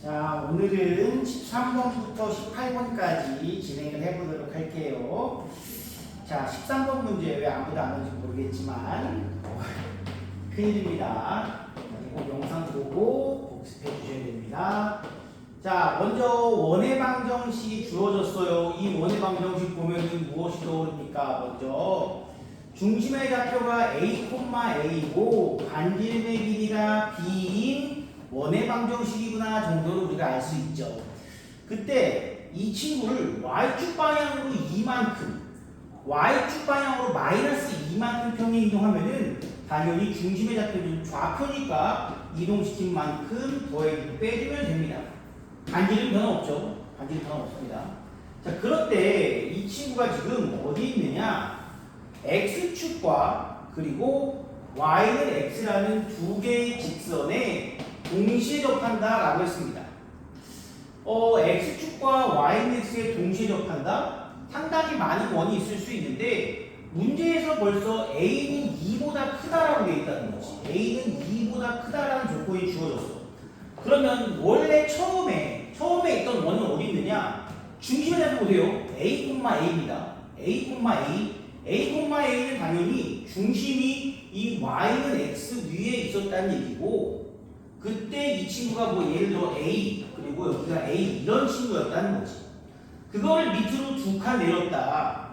자, 오늘은 13번부터 18번까지 진행을 해보도록 할게요. 자, 13번 문제 왜 아무도 안 오는지 모르겠지만 큰일입니다. 꼭 영상 보고 복습해 주셔야 됩니다. 자, 먼저 원의 방정식이 주어졌어요. 이 원의 방정식 보면은 무엇이 떠오릅니까? 먼저 중심의 좌표가 a, a고 반지름의 길이가 b인 원의 방정식이구나 정도로 우리가 알 수 있죠. 그때 이 친구를 y축 방향으로 이만큼, y축 방향으로 마이너스 이만큼 평행 이동하면은 당연히 중심의 좌표는 좌표니까 이동시킨 만큼 더해주고 빼주면 됩니다. 반지름 변화 없죠. 반지름 변화 없습니다. 자, 그럴 때 이 친구가 지금 어디 있느냐? x축과 그리고 y는 x라는 두 개의 직선에 동시에 접한다 라고 했습니다. x축과 y는 x에 동시에 접한다? 상당히 많은 원이 있을 수 있는데 문제에서 벌써 a는 2보다 크다라고 되어 있다는 거지. a는 2보다 크다라는 조건이 주어졌어. 그러면 원래 처음에 있던 원은 어디 있느냐? 중심에 잡고 보세요. a,a입니다. a,a는 당연히 중심이 이 y는 x 위에 있었다는 얘기고 그때 이 친구가 뭐 예를 들어 a 그리고 여기가 a 이런 친구였다는 거지. 그거를 밑으로 두 칸 내렸다.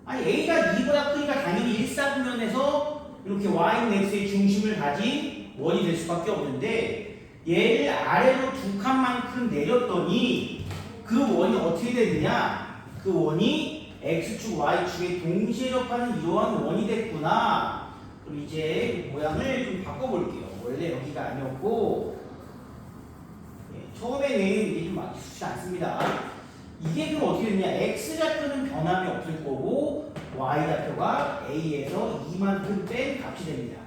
아니 a가 2보다 크니까 당연히 일사분면에서 이렇게 y는 x의 중심을 가진 원이 될 수밖에 없는데 얘를 아래로 두 칸만큼 내렸더니 그 원이 어떻게 되느냐? 그 원이 x축, y축에 동시에 접하는 이러한 원이 됐구나. 그럼 이제 모양을 좀 바꿔볼게요. 원래 여기가 아니었고 처음에는 이게 좀 맞기 쉽지 않습니다. 이게 그럼 어떻게 되냐? x좌표는 변함이 없을 거고 y좌표가 a에서 이만큼 뺀 값이 됩니다.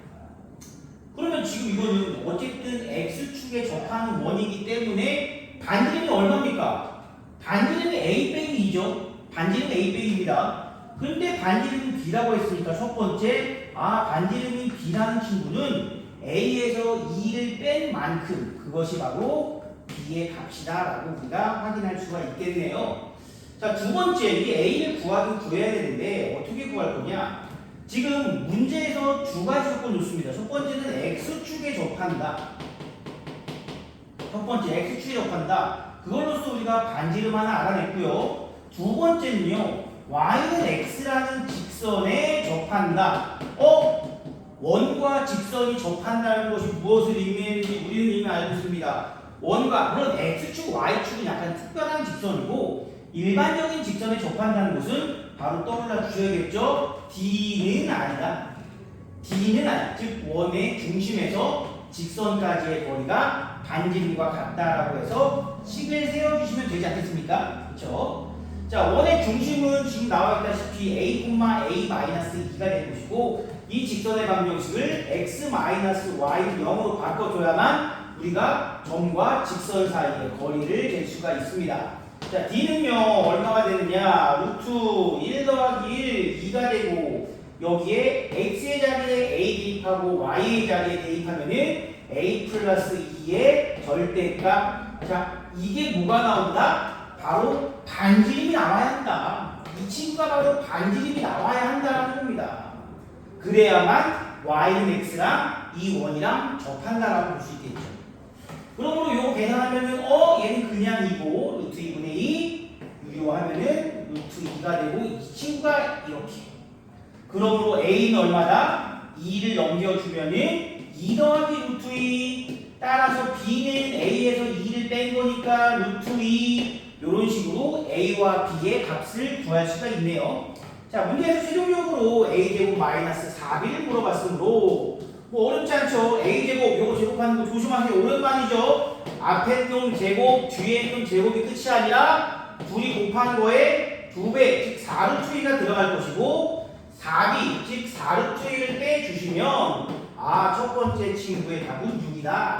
그러면 지금 이거는 어쨌든 x축에 접하는 원이기 때문에 반지름이 얼마입니까? 반지름이 a 빼기 2죠. 반지름이 a 빼기입니다. 그런데 반지름이 b라고 했으니까 첫 번째 반지름이 b라는 친구는 a에서 2를 뺀 만큼 그것이 바로 b의 값이다 라고 우리가 확인할 수가 있겠네요. 자, 두 번째 이 a를 구해야 되는데 어떻게 구할 거냐? 지금 문제에서 두 가지 조건을 줬습니다. 첫 번째는 x축에 접한다. 첫 번째 x축에 접한다. 그걸로써 우리가 반지름 하나 알아냈고요. 두 번째는요. y는 x라는 직선에 접한다. 원과 직선이 접한다는 것이 무엇을 의미하는지 우리는 이미 알고 있습니다. 원과 물론 x축, y축은 약간 특별한 직선이고 일반적인 직선에 접한다는 것은 바로 떠올라 주셔야겠죠. D는 아니다. 즉 원의 중심에서 직선까지의 거리가 반지름과 같다라고 해서 식을 세워주시면 되지 않겠습니까? 그렇죠? 자, 원의 중심은 지금 나와 있다시피 a,a-2가 될 것이고 이 직선의 방정식을 x-y를 0으로 바꿔줘야만 우리가 점과 직선 사이의 거리를 잴 수가 있습니다. 자, d는요 얼마가 되느냐? 루트 1 더하기 1 2가 되고 여기에 x의 자리에 a 대입하고 y의 자리에 대입하면은 a 플러스 2의 절대값. 자, 이게 뭐가 나온다? 바로 반지름이 나와야 한다. 이 친구가 바로 반지름이 나와야 한다는 겁니다. 그래야만 y는 x랑 이 원이랑 접한다라고 볼 수 있겠죠. 그러므로 이거 계산하면은 얘는 그냥 2고 루트 2분의 2 유효하면은 루트 2가 되고 이 친구가 이렇게. 그러므로 a는 얼마다? 2를 넘겨주면은 2 더하기 루트 2 따라서 b는 a에서 2를 뺀 거니까 루트 2 이런 식으로 a와 b의 값을 구할 수가 있네요. 자, 문제에서 최종적으로 a제곱 마이너스 4b를 물어봤으므로 뭐 어렵지 않죠. a제곱 요거 제곱하는 거 조심하세요. 오랜만이죠. 앞에 놈 제곱 뒤에 놈 제곱이 끝이 아니라 둘이 곱한 거에 2배 즉 4루트 2가 들어갈 것이고 4b 즉 4루트 2를 빼주시면 첫 번째 친구의 답은 6이다.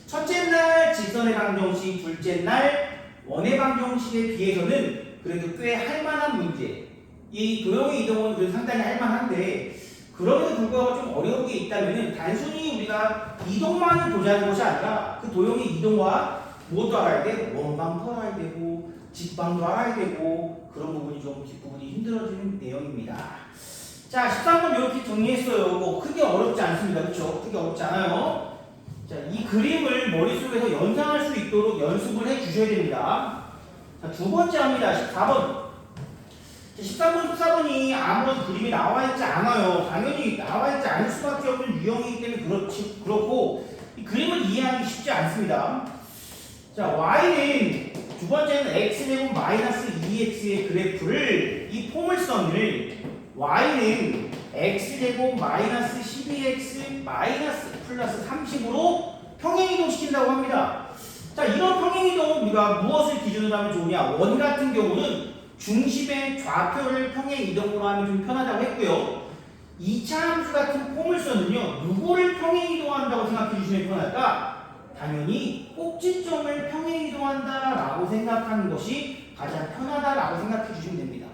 첫째 날 직선의 방정식, 둘째 날 원의 방정식에 비해서는 그래도 꽤 할만한 문제. 이 도형의 이동은 그래도 상당히 할만한데 그럼에도 불구하고 좀 어려운 게 있다면 단순히 우리가 이동만을 도지하는 것이 아니라 그 도형의 이동과 그것도 알아야 돼. 원방도 알아야 되고 직방도 알아야 되고 그런 부분이 좀 뒷부분이 힘들어지는 내용입니다. 자, 13번 이렇게 정리했어요. 뭐 크게 어렵지 않습니다. 그렇죠? 크게 어렵지 않아요. 자, 이 그림을 머릿속에서 연상할 수 있도록 연습을 해 주셔야 됩니다. 자, 두 번째 합니다. 14번. 13번, 14번이 아무런 그림이 나와 있지 않아요. 당연히 나와 있지 않을 수밖에 없는 유형이기 때문에 그렇고 이 그림을 이해하기 쉽지 않습니다. 자, y는 두 번째는 x제곱 마이너스 2x의 그래프를 이 포물선을 y는 x제곱 마이너스 12x 마이너스 플러스 30으로 평행이동시킨다고 합니다. 자, 이런 평행이동은 우리가 무엇을 기준으로 하면 좋으냐? 원 같은 경우는 중심의 좌표를 평행이동으로 하면 좀 편하다고 했고요. 2차 함수 같은 포물선은요, 누구를 평행이동한다고 생각해 주시면 편할까? 당연히 꼭지점을 평행이동한다라고 생각하는 것이 가장 편하다라고 생각해 주시면 됩니다.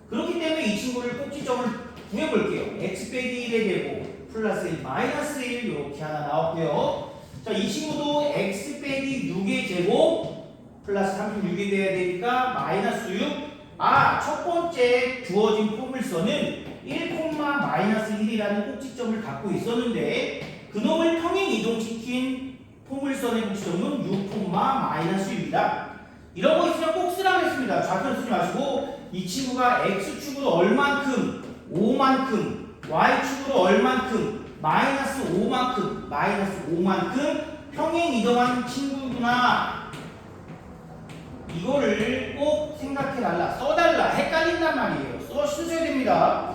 그렇기 때문에 이 친구를 꼭지점을 구해볼게요. x 빼기 1의 제곱 플러스 1 마이너스 1 이렇게 하나 나왔고요. 자, 이 친구도 x 빼기 6의 제곱 플러스 36이 돼야 되니까 마이너스 6. 아, 첫 번째 주어진 포물선은 1, 마이너스 1이라는 꼭지점을 갖고 있었는데 그놈을 평행 이동시킨 포물선의 꼭지점은 6, 마이너스 6이다. 이런 거 있으면 꼭 쓰라고 했습니다. 좌표를 쓰지 마시고 이 친구가 x축으로 얼만큼, 5만큼, y축으로 얼만큼, 마이너스 5만큼 평행 이동한 친구구나. 이거를 꼭 생각해달라, 써달라, 헷갈린단 말이에요. 쓰셔야 됩니다.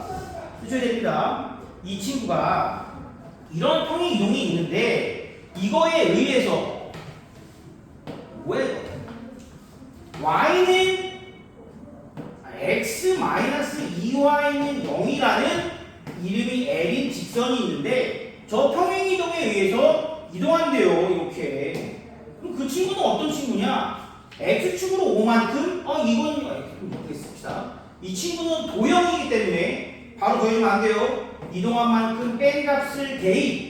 쓰셔야 됩니다. 이 친구가 이런 평행 이동이 있는데 이거에 의해서 뭐야 이거? y는 x-2y는 0이라는 이름이 L인 직선이 있는데 저 평행 이동에 의해서 이동한대요. 이렇게. 그럼 그 친구는 어떤 친구냐? x축으로 5만큼? 이건 모르겠습니다. 이 친구는 도형이기 때문에 바로 더해주면 안 돼요. 이동한 만큼 뺀 값을 대입.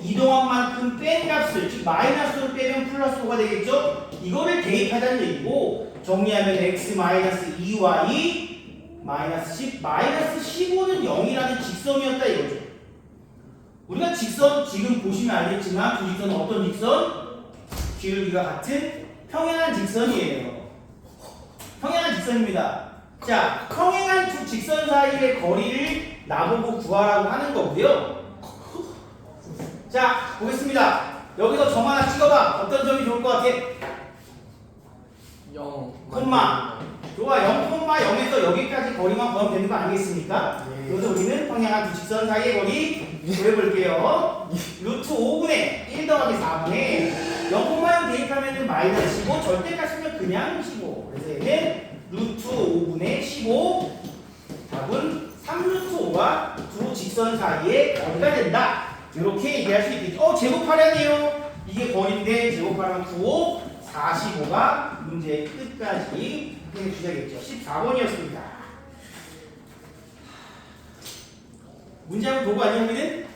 이동한 만큼 뺀 값을, 즉 마이너스로 빼면 플러스 5가 되겠죠? 이거를 대입하자는 얘기고 정리하면 x-2y 마이너스 10, 마이너스 15는 0이라는 직선이었다 이거죠. 우리가 직선 지금 보시면 알겠지만 그 직선은 어떤 직선? 기울기가 같은 평행한 직선이에요. 평행한 직선입니다. 자, 평행한 두 직선 사이의 거리를 나보고 구하라고 하는 거고요. 자, 보겠습니다. 여기서 점 하나 찍어봐. 어떤 점이 좋을 것 같아? 0, 콤마. 좋아, 0,0에서 여기까지 거리만 구하면 되는 거 아니겠습니까? 네. 여기서 우리는 평행한 두 직선 사이의 거리 구해볼게요. 루트 5분의 1 더하기 4분의 0,0 대입하면 마이너스 15, 절대값이면 그냥 15. 그래서 얘는 루트 5분의 15. 답은 3루트 5가 두 직선 사이의 거리가 된다. 이렇게 얘기할 수 있겠죠. 제곱하려네요. 이게 거리인데 제곱하면 9, 45가 문제의 끝까지 해 주셔야겠죠. 14번이었습니다. 문제 한번 보고 아니면 우리는?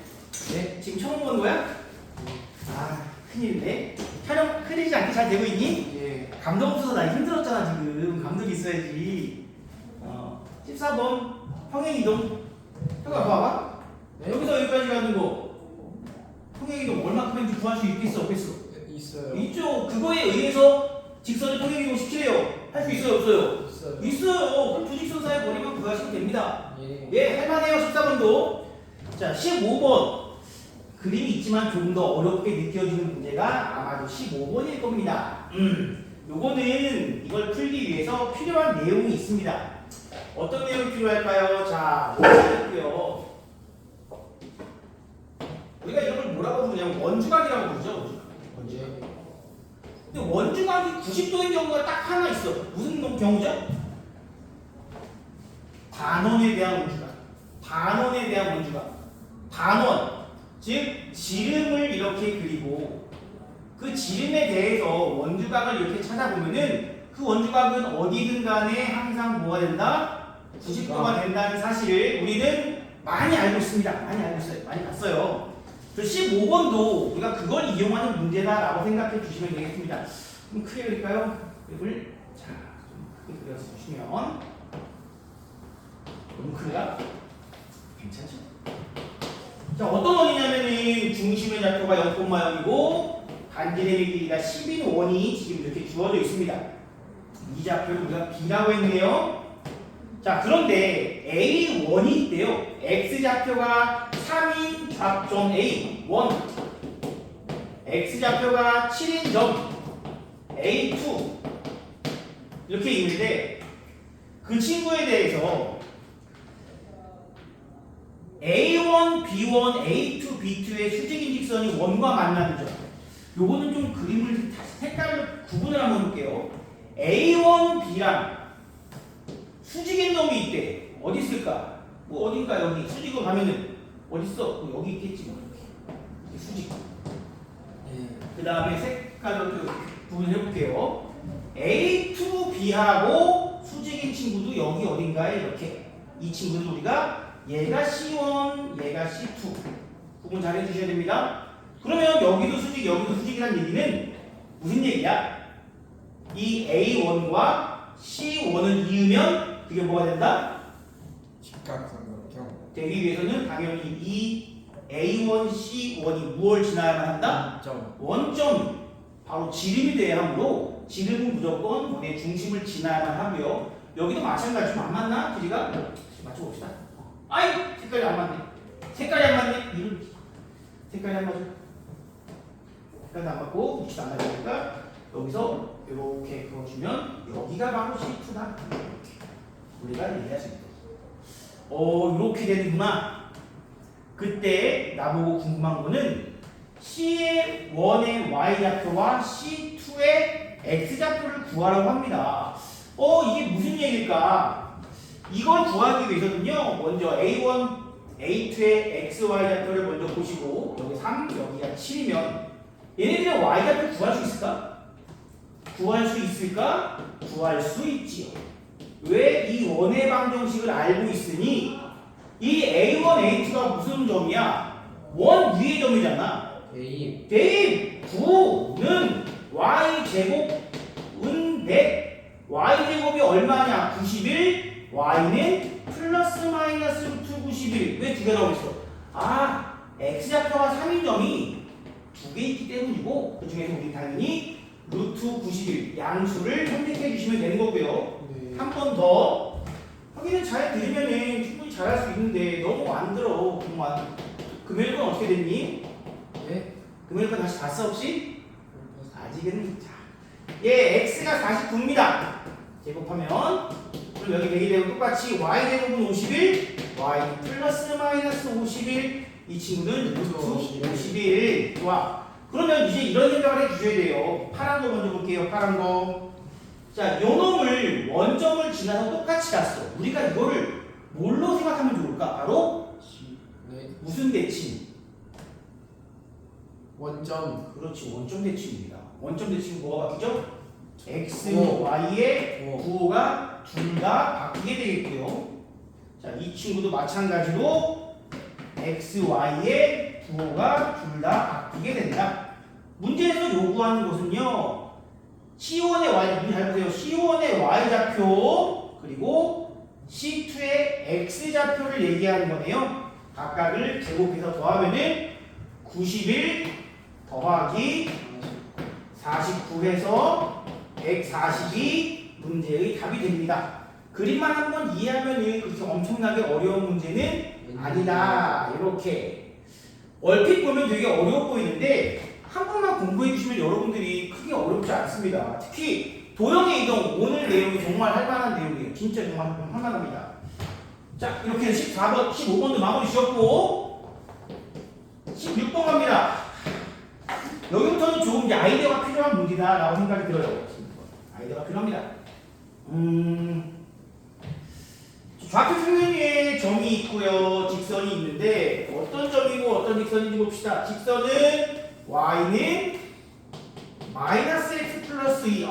네, 지금 처음 보는 거야? 큰일인데. 촬영 흐리지 않게 잘 되고 있니? 예. 감독 없어서 나 힘들었잖아 지금. 감독이 있어야지. 14번 평행이동. 형아 봐봐. 여기서 여기까지 가는 거 평행이동 얼마큼인지 구할 수 있겠어 없겠어? 있어요. 있죠. 그거에 의해서 직선을 평행이동 시키래요. 할 수 있어요 없어요? 있어요. 있어요. 그럼 두 직선 사이 거리만 구하시면 됩니다. 예. 할만해요. 14번도. 자, 15번. 그림이 있지만 조금 더 어렵게 느껴지는 문제가 아마도 15번일 겁니다. 요거는 이걸 풀기 위해서 필요한 내용이 있습니다. 어떤 내용이 필요할까요? 자, 뭐였고요. 우리가 이런 걸 뭐라고 부르냐면 원주각이라고 부르죠. 원주각. 근데 원주각이 90도인 경우가 딱 하나 있어. 무슨 경우죠? 반원에 대한 원주각. 반원에 대한 원주각. 반원. 즉 지름을 이렇게 그리고 그 지름에 대해서 원주각을 이렇게 찾아보면은 그 원주각은 어디든 간에 항상 뭐가 된다? 90도가 된다는 사실을 우리는 많이 알고 있습니다. 많이 알고 있어요. 많이 봤어요. 15번도 우리가 그걸 이용하는 문제다라고 생각해 주시면 되겠습니다. 좀 크게 그릴까요? 그립을 자, 좀 크게 그려주시면 너무 큰가? 괜찮죠? 자, 어떤 원이냐면은 중심의 좌표가 0,0이고 반지름의 길이가 10인 원이 지금 이렇게 주어져 있습니다. 이 좌표를 우리가 B라고 했네요. 자, 그런데 A1이 있대요. X좌표가 3인 좌점 A1, X좌표가 7인 점 A2 이렇게 있는데 그 친구에 대해서 A1, B1, A2, B2의 수직인 직선이 원과 만나는 점. 요거는 좀 그림을 다시 색깔로 구분을 한번 볼게요. A1, B랑 수직인 놈이 있대. 어디 있을까? 뭐 어딘가 여기 수직으로 가면은 어디 있어? 뭐 여기 있겠지 뭐 이렇게 수직. 그 다음에 색깔로 구분해 볼게요. A2B하고 수직인 친구도 여기 어딘가에 이렇게 이 친구는 우리가 얘가 C1, 얘가 C2 구분 잘 해주셔야 됩니다. 그러면 여기도 수직, 여기도 수직이라는 얘기는 무슨 얘기야? 이 A1과 C1을 이으면 그게 뭐가 된다? 직각삼각형. 되기 위해서는 당연히 이 A1, C1이 무엇을 지나야만 한다? 원점. 바로 지름이 돼야 하므로 지름은 무조건 원의 중심을 지나야만 하고요. 여기도 마찬가지로 안 맞나? 길이가? 맞춰봅시다. 아이! 색깔이 안 맞네. 색깔이 안 맞네. 이런 색깔이 안 맞아. 색깔도 안 맞고 위치도 안 맞으니까 여기서 이렇게 그어주면 여기가 바로 C2다. 우리가 이해할 수 있다. 이렇게 되는구나. 그때 나보고 궁금한 거는 C의 1의 Y좌표와 C2의 X좌표를 구하라고 합니다. 이게 무슨 얘기일까? 이걸 구하기 위해서는요, 먼저 A1, A2의 XY좌표를 먼저 보시고, 여기 3, 여기가 7이면, 얘네들의 Y좌표 구할 수 있을까? 구할 수 있을까? 구할 수 있지요. 왜? 이 원의 방정식을 알고 있으니, 이 A1, A2가 무슨 점이야? 원 위의 점이잖아. 대입 9는 Y제곱은 100. Y제곱이 얼마냐? 91. Y는 플러스 마이너스 루트 91. 왜 두 개 나오고 있어? X좌표가 3인 점이 두 개 있기 때문이고 그 중에서 우리 당연히 루트 91 양수를 선택해 주시면 되는 거고요. 한 번 더 확인을 잘 들으면 충분히 잘할 수 있는데 너무 안 들어. 정말 금요일 건 어떻게 됐니? 네? 금요일 건 다시 봤어 혹시? 아직은 자, X가 49입니다. 제곱하면 그럼 여기 100이 되고 똑같이 Y제곱은 51, Y 플러스 마이너스 51 이 친구는 루트 51. 좋아. 그러면 이제 이런 생각을 해주셔야 돼요. 파란 거 먼저 볼게요. 파란 거. 자, 요 놈을 원점을 지나서 똑같이 갔어. 우리가 이거를 뭘로 생각하면 좋을까? 바로 네. 무슨 대칭? 원점. 그렇지, 원점 대칭입니다. 원점 대칭은 뭐가 바뀌죠? X, 구호. Y의 구호. 구호가 둘 다 바뀌게 되겠고요. 자, 이 친구도 마찬가지로 X, Y의 구호가 둘 다 바뀌게 된다. 문제에서 요구하는 것은요. C1의 Y, 문제 잘 보세요. C1의 Y좌표 그리고 C2의 X좌표를 얘기하는 거네요. 각각을 제곱해서 더하면은 91 더하기 49해서 142 문제의 답이 됩니다. 그림만 한번 이해하면은 그렇게 엄청나게 어려운 문제는 아니다. 이렇게 얼핏 보면 되게 어려워 보이는데 한 번만 공부해 주시면 여러분들이 크게 어렵지 않습니다. 특히 도형의 이동 오늘 내용이 정말 할 만한 내용이에요. 진짜 정말 할 만합니다. 자, 이렇게 해서 14번, 15번도 마무리 지었고 16번 갑니다. 여기부터는 조금 이제 아이디어가 필요한 문제다라고 생각이 들어요. 아이디어가 필요합니다. 좌표 평면에 점이 있고요, 직선이 있는데 어떤 점이고 어떤 직선인지 봅시다. 직선은 y는 마이너스 x 플러스 2,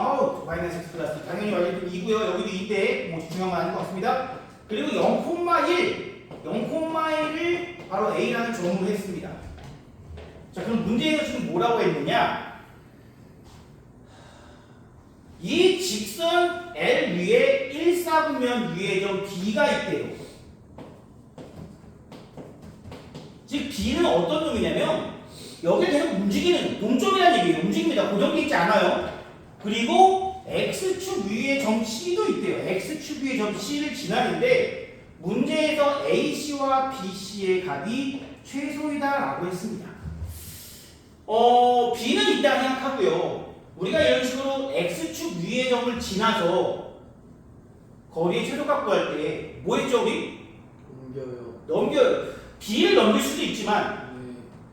마이너스 x 플러스 2 당연히 y는 2고요. 여기도 2인데 뭐 중요한 건 아닌 것 같습니다. 그리고 0,1을 바로 a라는 점으로 했습니다. 자, 그럼 문제에서 지금 뭐라고 했느냐? 직선 L 위에 1사분면 위에 점 B가 있대요. 즉 B는 어떤 놈이냐면 여기를 계속 움직이는 동점이라는 얘기예요. 움직입니다. 고정되어 있지 않아요. 그리고 X축 위에 점 C도 있대요. X축 위에 점 C를 지나는데 문제에서 AC와 BC의 값이 최소이다라고 했습니다. B는 있다 생각하고요. 우리가 이런 식으로 X축 위의 점을 지나서 거리의 최소값 구할 때 뭐 했죠 우리? 옮겨요. B를 넘길 수도 있지만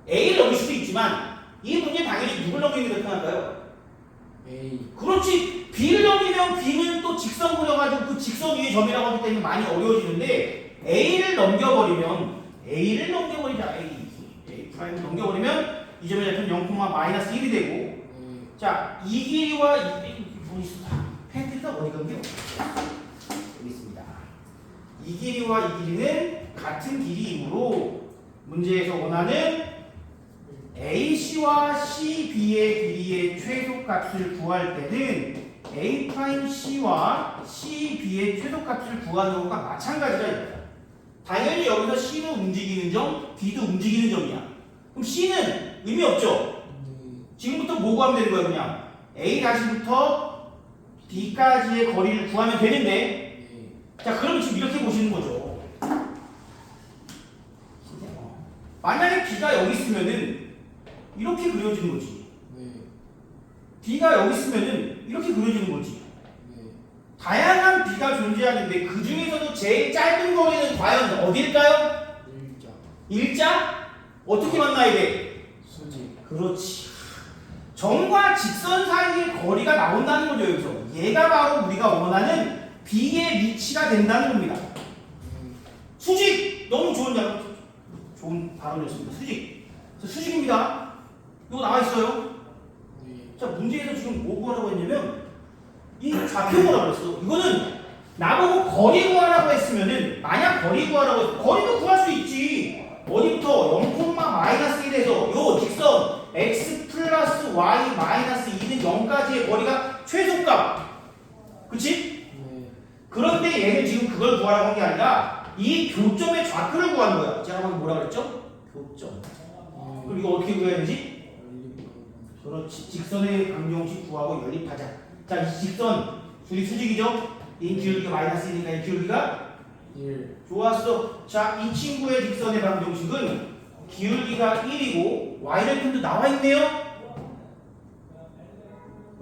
네. A를 넘길 수도 있지만 이 문제 당연히 누굴 넘기는 게 더 편할까요? A. 그렇지. B를 넘기면 B는 또 직선 그려가지고 그 직선 위의 점이라고 하기 때문에 많이 어려워지는데 A를 넘겨버리자. A 프라임을 넘겨버리면 이 점의 좌표는 0,-1이 되고 네. 자, 이 길이와 이 펜트가 어디 간겨? 여기 있습니다. 이 길이와 이 길이는 같은 길이이므로 문제에서 원하는 AC와 CB의 길이의 최소값을 구할 때는 A'C와 CB의 최소값을 구하는 것과 마찬가지다. 당연히 여기서 C는 움직이는 점, B도 움직이는 점이야. 그럼 C는 의미 없죠? 지금부터 뭐 구하면 되는 거야 그냥 A-부터 B까지의 거리를 구하면 되는데 네. 자 그러면 지금 이렇게 보시는 거죠. 만약에 B가 여기 있으면은 이렇게 그려지는 거지. 네. B가 여기 있으면은 이렇게 그려지는 거지. 네. 다양한 B가 존재하는데 그 중에서도 제일 짧은 거리는 과연 어딜까요? 일자? 어떻게 만나야 돼? 수직. 그렇지. 점과 직선 사이의 거리가 나온다는 거죠 여기서. 얘가 바로 우리가 원하는 B의 위치가 된다는 겁니다. 수직! 너무 좋은 발언이었습니다. 수직입니다. 이거 나와 있어요. 네. 자, 문제에서 지금 뭐 구하라고 했냐면 이 좌표 구하라고 했어. 이거는 나보고 거리 구하라고 했으면은 만약 거리 구하라고 했으면 거리도 구할 수 있지. 어디부터 0,-1에서 요 직선 x 플러스 y 마이너스 2는 0까지의 거리가 최소값. 그치? 네. 그런데 얘는 지금 그걸 구하라고 한 게 아니라 이 교점의 좌표를 구하는 거야. 제가 방금 뭐라 그랬죠? 교점. 그럼 이거 어떻게 구해야 되지? 그렇지. 직선의 방정식 구하고 연립하자. 자, 이 직선 둘이 수직이죠? 인 기울기가 마이너스 1이니까 이 기울기가 1. 좋았어. 자, 이 친구의 직선의 방정식은 기울기가 1이고 y절편도 나와 있네요.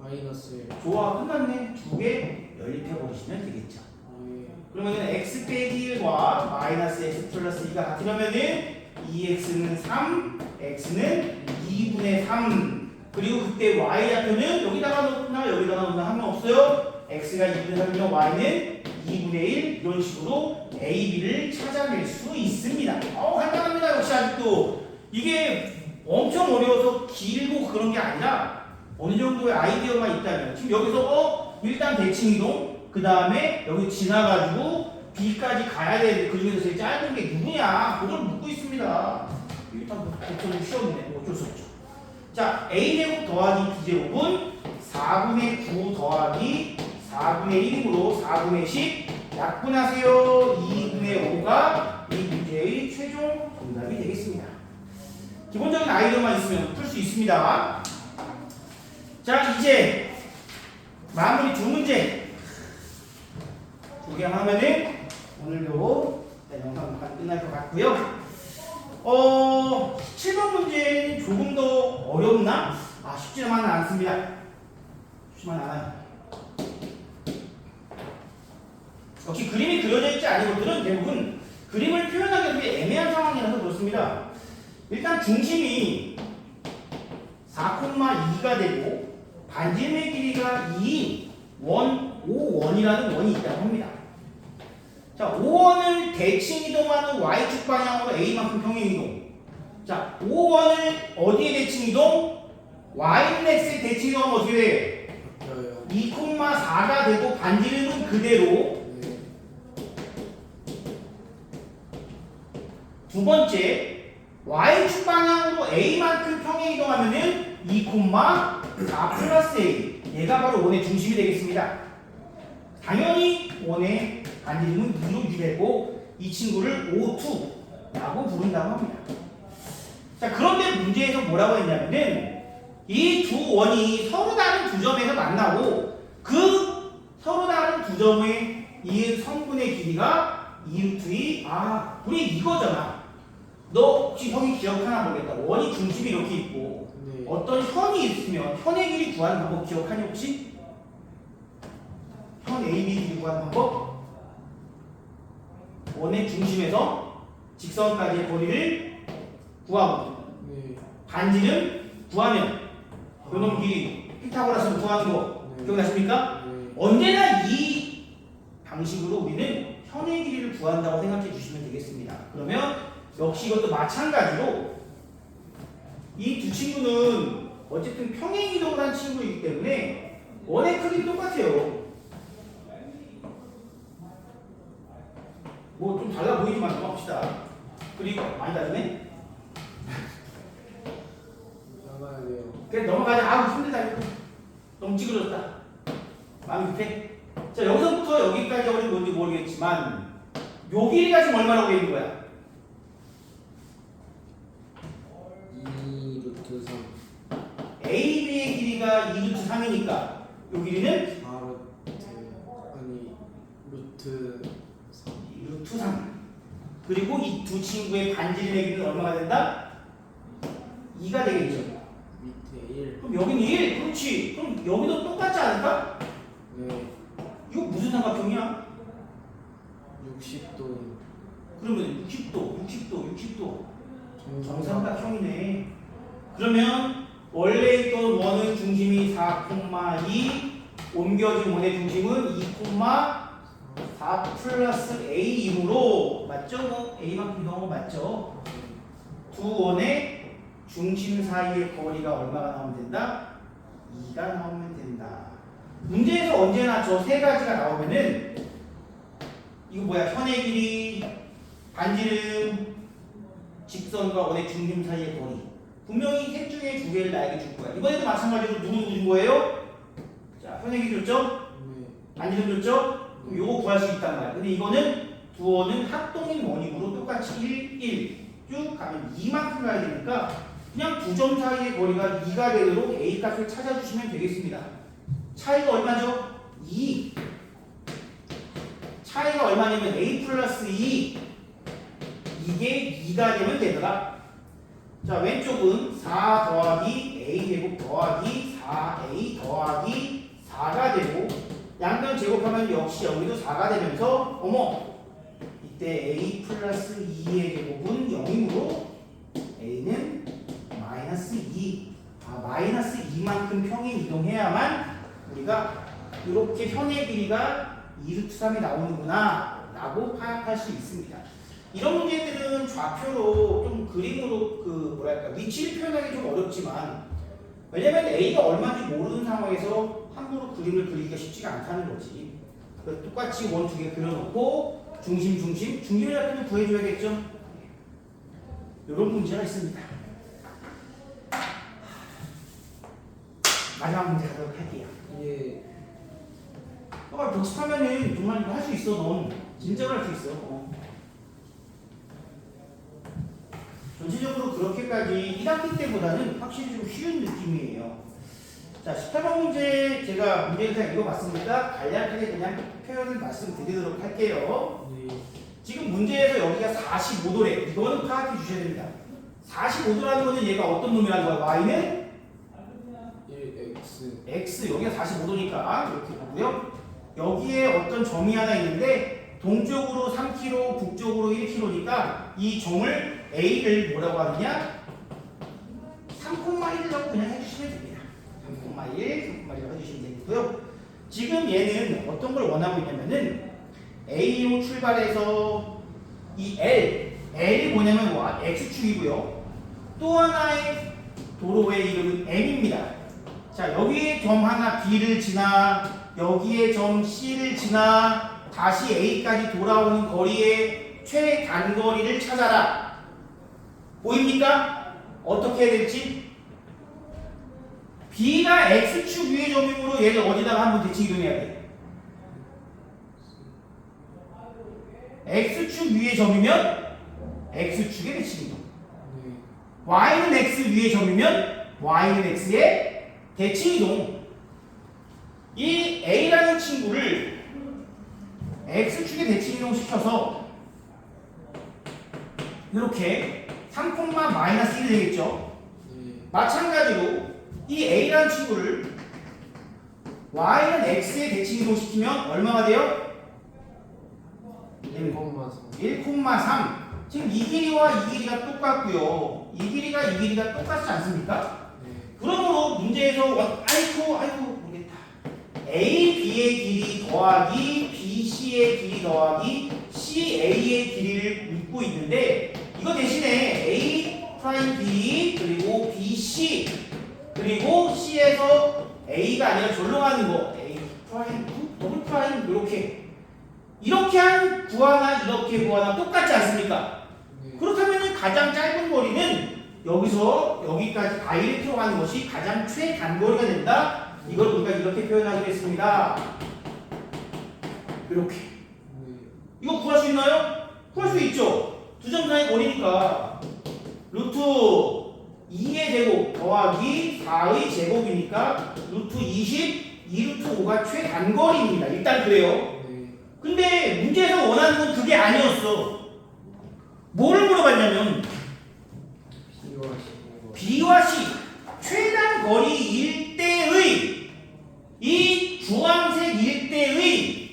마이너스 1. 좋아, 끝났네. 두 개 연립해 버리시면 되겠죠. 네. 그러면은 x 빼기 1과 마이너스 x 플러스 2가 같으려면은 2x는 3, x는 2분의 3. 그리고 그때 y 좌표는 여기다가 넣나 여기다가 넣나 하면 없어요. x가 2분의 3이면 y는 2분의 1 이런 식으로 a, b를 찾아낼 수 있습니다. 간단합니다. 역시 아직도 이게 엄청 어려워서 길고 그런 게 아니라 어느 정도의 아이디어만 있다면 지금 여기서 일단 대칭 이동 그 다음에 여기 지나가지고 B까지 가야 되는데 그 중에서 제일 짧은 게 누구냐 그걸 묻고 있습니다. 일단 복선이 쉬웠네. 어쩔 수 없죠. 자, A제곱 더하기 B제곱은 4분의 9 더하기 4분의 1이므로 4분의 10 약분하세요. 2분의 5가 이 문제의 최종 정답이 되겠습니다. 기본적인 아이디어만 있으면 풀 수 있습니다. 자, 이제 마무리 두 문제 두 개만 하면은 오늘도 영상 끝날 것 같고요. 7번 문제는 조금 더 어렵나? 쉽지만은 않습니다. 쉽지만 않아요. 역시 그림이 그려져 있지 않은 것들은 대부분 그림을 표현하기 위해 애매한 상황이라서 그렇습니다. 일단 중심이 4,2가 되고 반지름의 길이가 2인 5원이라는 원이 있다고 합니다. 자, 5원을 대칭 이동하는 y축 방향으로 a만큼 평행 이동. 자, 5원을 어디에 대칭 이동? y는 x에 대칭 이동하면 어떻게 돼? 2,4가 되고 반지름은 그대로. 네. 두 번째, y축 방향으로 a만큼 평행 이동하면은 2,4 플러스 a. 얘가 바로 원의 중심이 되겠습니다. 당연히 원의 반지름은 2로 유지되고 이 친구를 O2라고 부른다고 합니다. 자, 그런데 문제에서 뭐라고 했냐면은 이 두 원이 서로 다른 두 점에서 만나고 그 서로 다른 두 점의 이 성분의 길이가 2루트 2. 우리 이거잖아. 너 혹시 형이 기억하나 모르겠다. 원이 중심이 이렇게 있고 네. 어떤 현이 있으면 현의 길이 구하는 방법 기억하니 혹시? 현 AB 길이 구하는 방법? 원의 중심에서 직선까지의 거리를 구하고 네. 반지름 구하면 요놈 길이 피타고라스로 구하는 거 네. 기억나십니까? 네. 언제나 이 방식으로 우리는 현의 길이를 구한다고 생각해 주시면 되겠습니다. 그러면 역시 이것도 마찬가지로 이 두 친구는 어쨌든 평행 이동을 한 친구이기 때문에 원의 크기는 똑같아요. 뭐 좀 달라 보이지만 넘어갑시다. 그리고 많이 다르네? 나가야 돼요. 그래 넘어가자. 힘들다 이거. 너무 찌그러졌다. 마음이 급해. 자, 여기서부터 여기까지 어린 뭔지 모르겠지만 요 길이가 지금 얼마라고 되어 있는 거야? 2루트 3. AB의 길이가 2루트 3이니까 요 길이는 4루트 아니 루트 3. 2루트 3. 그리고 이 두 친구의 반지름의 길이는 얼마가 된다? 2가 되겠죠. 밑에 1. 그럼 여기는 1. 그렇지. 그럼 여기도 똑같지 않을까? 네. 이거 무슨 삼각형이야? 60도. 그러면 60도. 정삼각형이네. 그러면 원래 있던 원의 중심이 4,2, 옮겨진 원의 중심은 2,4 플러스 A이므로 맞죠? 뭐 A만큼 나온 거 맞죠? 두 원의 중심 사이의 거리가 얼마가 나오면 된다? 2가 나오면 된다. 문제에서 언제나 저 세 가지가 나오면은 이거 뭐야? 현의 길이, 반지름, 직선과 원의 중심 사이의 거리. 분명히 셋 중에 두 개를 나에게 줄 거야. 이번에도 마찬가지로 누구 준 거예요? 자, 현의 길이 줬죠? 네. 반지름 줬죠? 그럼 요거 구할 수 있단 말이야. 근데 이거는 두 원은 합동인 원이므로 똑같이 1, 1 쭉 가면 2만큼 가야 되니까 그냥 두 점 사이의 거리가 2가 되도록 A 값을 찾아주시면 되겠습니다. 차이가 얼마죠? 2. 차이가 얼마냐면 A 플러스 2. 이게 2가 되면 되더라. 자, 왼쪽은 4 더하기 A 제곱 더하기 4A 더하기 4가 되고 양변 제곱하면 역시 여기도 4가 되면서 어머 이때 A 플러스 2의 제곱은 0이므로 A는 마이너스 2. 마이너스 2만큼 평행 이동해야만 우리가 이렇게 현의 길이가 2루트 3이 나오는구나 라고 파악할 수 있습니다. 이런 문제들은 좌표로 좀 그림으로 위치를 표현하기 좀 어렵지만 왜냐면 A가 얼마인지 모르는 상황에서 함부로 그림을 그리기가 쉽지가 않다는 거지. 그래서 똑같이 원 두 개 그려놓고 중심을 잡으면 구해줘야겠죠. 이런 문제가 있습니다. 마지막 문제 가도록 할게요. 예. 너가 복습하면은 정말 이거 할 수 있어. 넌 진짜로 할 수 있어. 전체적으로 그렇게까지 1학기 때보다는 확실히 좀 쉬운 느낌이에요. 자, 18번 문제 제가 문제를 다 읽어봤으니까 간략하게 그냥 표현을 말씀드리도록 할게요. 네. 지금 문제에서 여기가 45도래. 이거는 파악해 주셔야 됩니다. 45도라는 거는 얘가 어떤 놈이라는 거야? Y는 1x. X. 여기가 45도니까 이렇게 보고요. 여기에 어떤 점이 하나 있는데 동쪽으로 3km, 북쪽으로 1km니까 이 점을 A를 뭐라고 하느냐? 3,1라고 그냥 해주시면 됩니다. 3,1라고 해주시면 되고요. 지금 얘는 어떤 걸 원하고 있냐면은 A로 출발해서 이 L이 뭐냐면 X축이고요. 또 하나의 도로의 이름은 M입니다. 자, 여기에 점 하나 B를 지나 여기에 점 C를 지나 다시 A까지 돌아오는 거리의 최단거리를 찾아라. 보입니까? 어떻게 해야 될지? B가 X축 위의 점이므로 그럼 얘를 어디다가 한번 대칭 이동해야 돼? x축 위의 점이면 x축의 대칭 이동. 네. y는 x 위의 점이면 y는 x의 대칭 이동. 이 a라는 친구를 x축에 대칭 이동 시켜서 이렇게 3,-1이 되겠죠. 네. 마찬가지로 이 a라는 친구를 y는 x에 대칭 이동 시키면 얼마가 돼요? 1,3. 1,3. 지금 이 길이와 이 길이가 똑같고요. 이 길이가 이 길이가 똑같지 않습니까? 네. 그러므로 문제에서 아이고 모르겠다. A, B의 길이 더하기 B, C의 길이 더하기 C, A의 길이를 묻고 있는데 이거 대신에 A 프라임 B 그리고 B, C 그리고 C에서 A가 아니라 절로 가는 거 A 프라임, 더블 프라임 이렇게 한 구하나 이렇게 구하나 똑같지 않습니까? 네. 그렇다면 가장 짧은 거리는 여기서 여기까지 다이렉트로 가는 것이 가장 최단거리가 된다. 이걸 우리가 이렇게 표현하기로 했습니다. 이렇게. 네. 이거 구할 수 있나요? 구할 수 있죠. 두 점 사이 거리니까 루트 2의 제곱 더하기 4의 제곱이니까 루트 20, 2루트 5가 최단거리입니다. 일단 그래요. 네. 근데 문제에서 원하는 건 그게 아니었어. 뭐를 물어봤냐면 B와 C 최단 거리일 때의 이 주황색 일대의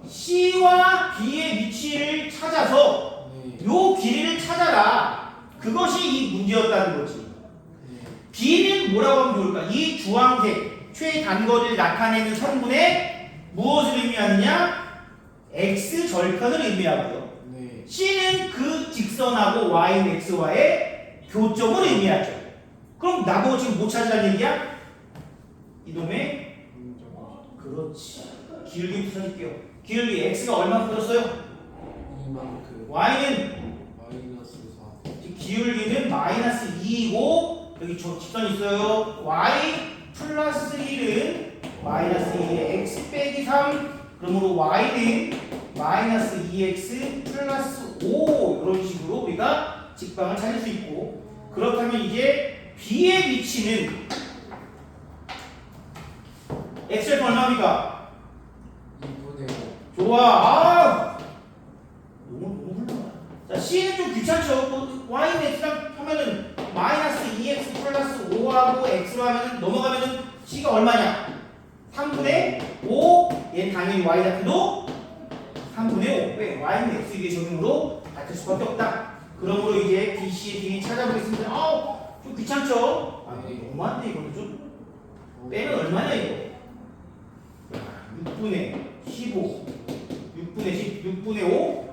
C와 B의 위치를 찾아서 네. 요 길이를 찾아라. 그것이 이 문제였다는 거지. 네. B는 뭐라고 하면 좋을까? 이 주황색 최단거리를 나타내는 성분의 무엇을 의미하느냐? X 절편을 의미하고요. 네. C는 그 직선하고 Y는 X와의 교점을 의미하죠. 그럼 나보고 지금 못 찾으라는 얘기야? 이놈의 그렇지. 기울기 풀어줄게요. 기울기 X가 얼마 풀었어요? 이만큼. Y는 마이너스 4. 지금 기울기는 마이너스 2이고 여기 저 직선 있어요. Y 플러스 1은 마이너스 2의 X 빼기 3 그러므로 Y는 마이너스 2X 플러스 5 이런 식으로 우리가 직방을 찾을 수 있고 그렇다면 이제 B의 위치는 X절편 얼마입니까? 2분의 5. 좋아. 아! 너무 훌륭하다. 자, C는 좀 귀찮죠? Y는 X랑 하면은 마이너스 2X 플러스 5하고 X로 하면은 넘어가면은 C가 얼마냐? 3분의 5. 얘는 당연히 Y 같은도 3분의 5. 왜? Y는 X 위의 적용으로 같을 수밖에 없다. 그러므로 이제 BC의 길이 찾아보겠습니다. 좀 귀찮죠? 너무한데 이거는 좀. 빼면 얼마냐 이거? 6분의 15 6분의 10 6분의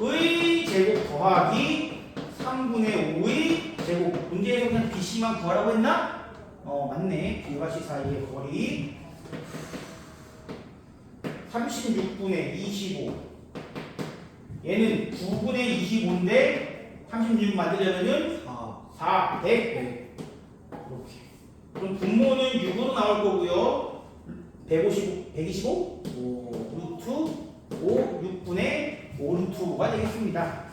5의 제곱 더하기 3분의 5의 제곱 문제에서 그냥 BC만 구하라고 했나? 맞네. B와 C 사이의 거리 36분의 25 얘는 9분의 25인데 36 만들려면은 4 100 이렇게 그럼 분모는 6으로 나올 거고요 125 루트 5 6분의 5 루트 5가 되겠습니다.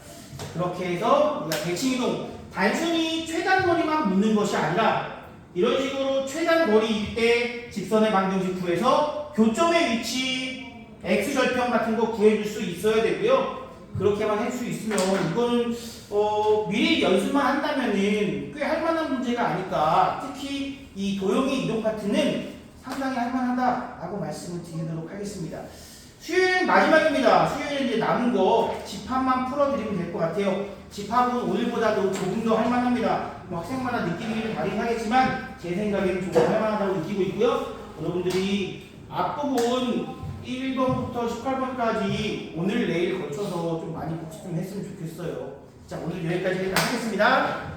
그렇게 해서 우리가 대칭이동 단순히 최단거리만 묻는 것이 아니라 이런 식으로 최단거리일 때 직선의 방정식 구해서 교점의 위치 X절편 같은 거 구해줄 수 있어야 되고요. 그렇게만 할 수 있으면 이거는 미리 연습만 한다면은 꽤 할만한 문제가 아닐까. 특히 이 도형의 이동 파트는 상당히 할만하다라고 말씀을 드리도록 하겠습니다. 수요일 마지막입니다. 수요일에 이제 남은 거 집합만 풀어드리면 될 것 같아요. 집합은 오늘보다도 조금 더 할만합니다. 뭐 학생마다 느끼기를 다르겠지만 제 생각에는 조금 할만하다고 느끼고 있고요. 여러분들이 앞부분 1번부터 18번까지 오늘 내일 거쳐서 좀 많이 복습 좀 했으면 좋겠어요. 자, 오늘 여기까지 일단 하겠습니다.